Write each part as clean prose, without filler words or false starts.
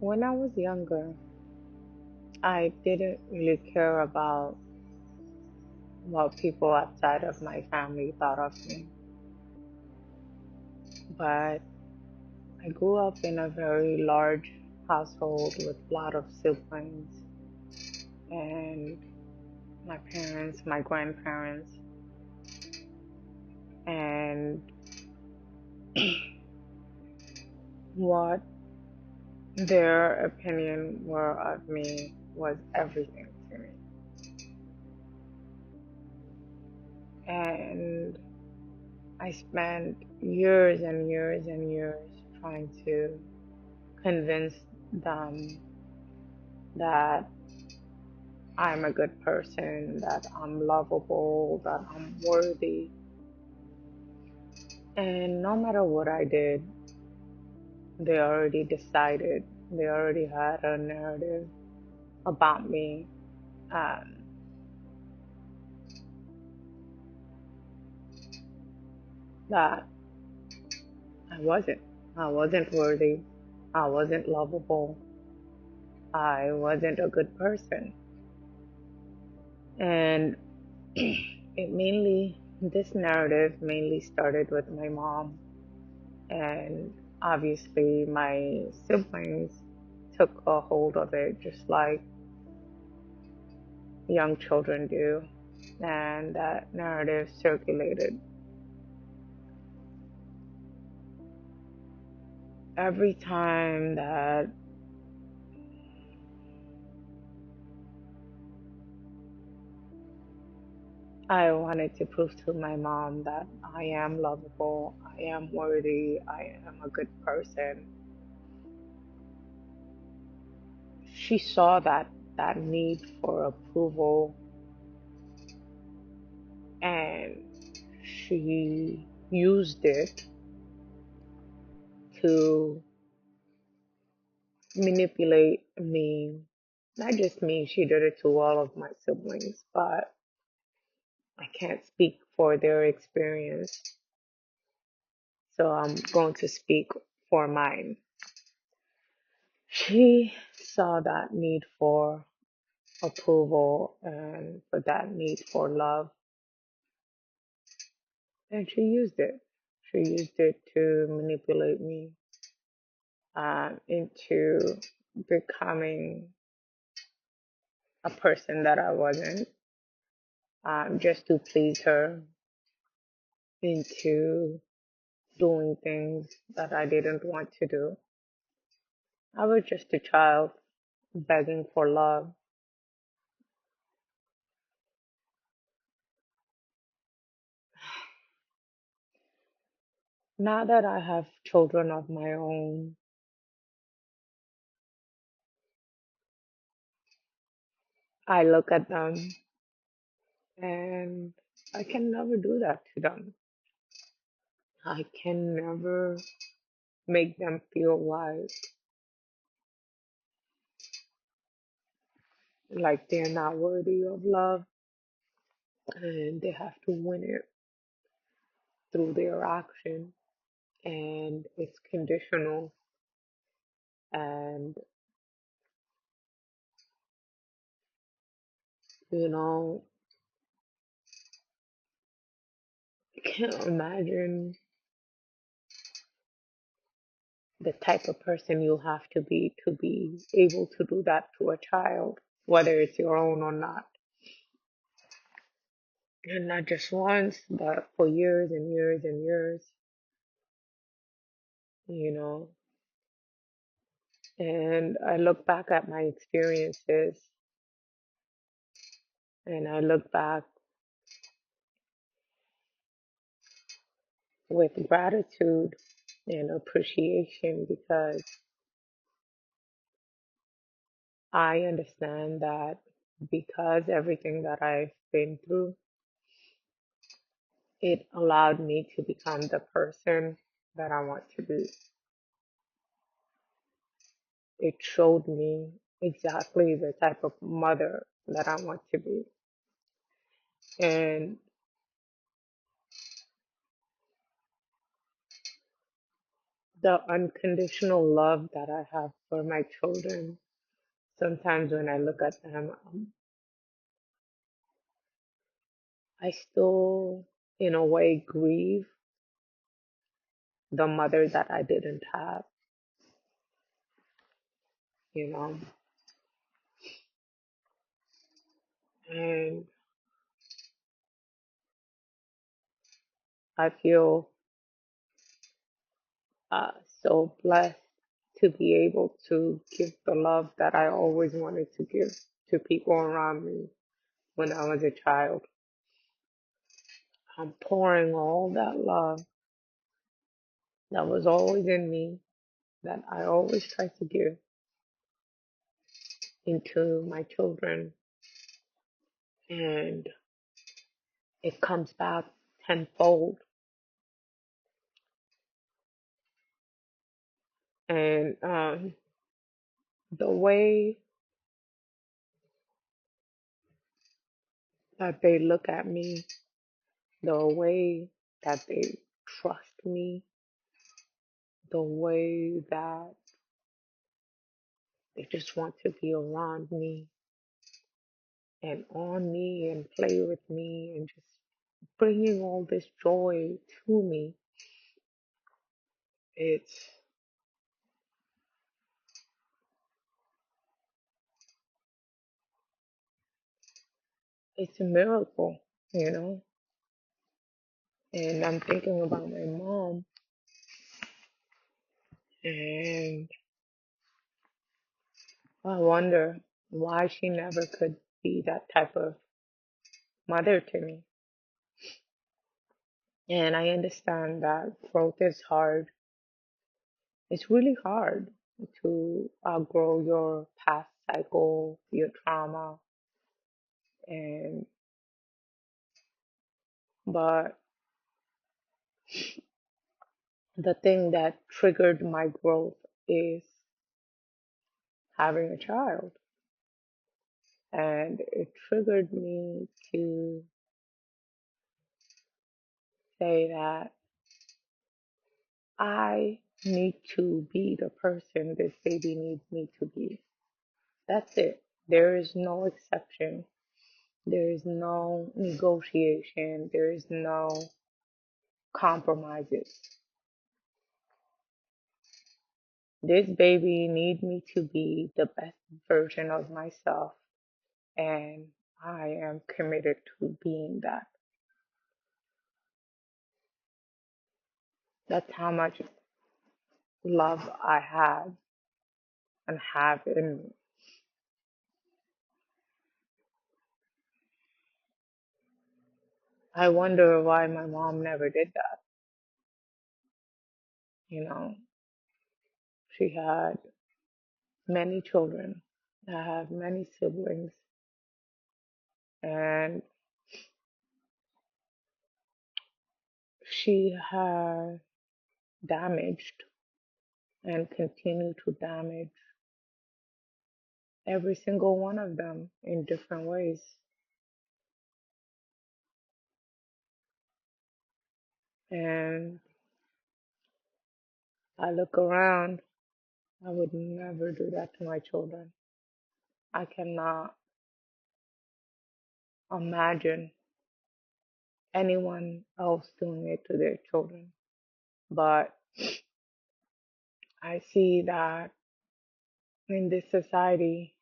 When I was younger, I didn't really care about what people outside of my family thought of me. But I grew up in a very large household with a lot of siblings, and my parents, my grandparents, and what their opinion were of me was everything to me. And I spent years and years and years trying to convince them that I'm a good person, that I'm lovable, that I'm worthy. And no matter what I did, they already decided, they already had a narrative about me, um, that I wasn't. I wasn't worthy. I wasn't lovable. I wasn't a good person. And this narrative mainly started with my mom. And obviously, my siblings took a hold of it just like young children do. And that narrative circulated. Every time that I wanted to prove to my mom that I am lovable, I am worthy, I am a good person, she saw that need for approval, and she used it to manipulate me. Not just me, she did it to all of my siblings, but I can't speak for their experience, so I'm going to speak for mine. She saw that need for approval and for that need for love, and she used it. She used it to manipulate me into becoming a person that I wasn't, just to please her, into doing things that I didn't want to do. I was just a child begging for love. Now that I have children of my own, I look at them and I can never do that to them. I can never make them feel like they're not worthy of love, and they have to win it through their action, and it's conditional. And you know, I can't imagine the type of person you have to be able to do that to a child, whether it's your own or not. And not just once, but for years and years and years, you know. And I look back at my experiences, and I look back with gratitude and appreciation, because I understand that because everything that I've been through, it allowed me to become the person that I want to be. It showed me exactly the type of mother that I want to be. And the unconditional love that I have for my children. Sometimes when I look at them, I still, in a way, grieve the mother that I didn't have, you know. And I feel uh, so blessed to be able to give the love that I always wanted to give to people around me when I was a child. I'm pouring all that love that was always in me, that I always try to give into my children, and it comes back tenfold. And the way that they look at me, the way that they trust me, the way that they just want to be around me and on me and play with me and just bringing all this joy to me. It's it's a miracle, you know. And I'm thinking about my mom, and I wonder why she never could be that type of mother to me. And I understand that growth is hard. It's really hard to outgrow your past cycle, your trauma, and but the thing that triggered my growth is having a child. And it triggered me to say that I need to be the person this baby needs me to be. That's it. There is no exception. There is no negotiation. There is no compromises. This baby need me to be the best version of myself, and I am committed to being that. That's how much love I have and have in me. I wonder why my mom never did that. You know, she had many children. I have many siblings, and she had damaged and continue to damage every single one of them in different ways. And I look around, I would never do that to my children. I cannot imagine anyone else doing it to their children. But I see that in this society,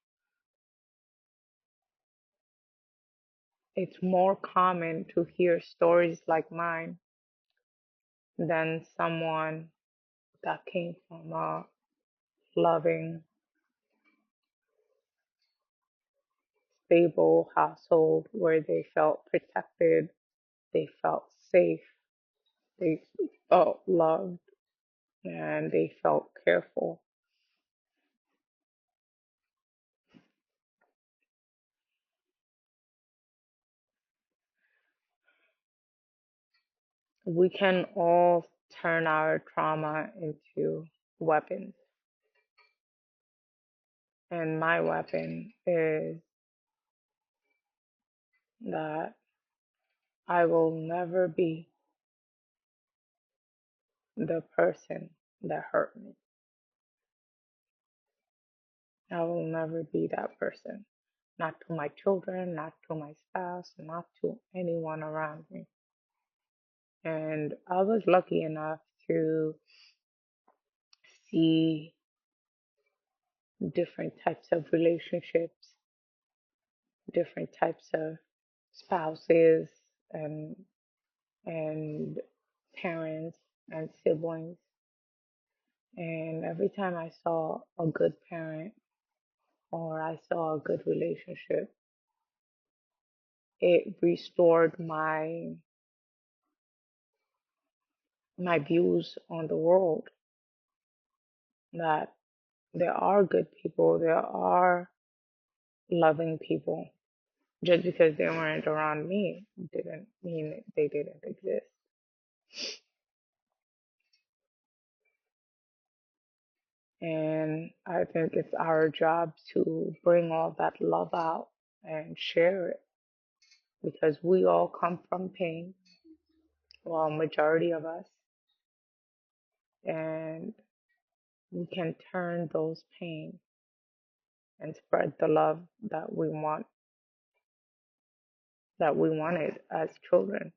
it's more common to hear stories like mine than someone that came from a loving, stable household where they felt protected, they felt safe, they felt loved, and they felt careful. We can all turn our trauma into weapons. And my weapon is that I will never be the person that hurt me. I will never be that person. Not to my children, not to my spouse, not to anyone around me. And I was lucky enough to see different types of relationships, different types of spouses and and parents and siblings. And every time I saw a good parent or I saw a good relationship, it restored my views on the world, that there are good people, there are loving people. Just because they weren't around me didn't mean they didn't exist. And I think it's our job to bring all that love out and share it, because we all come from pain, well, majority of us, and we can turn those pain and spread the love that we wanted as children.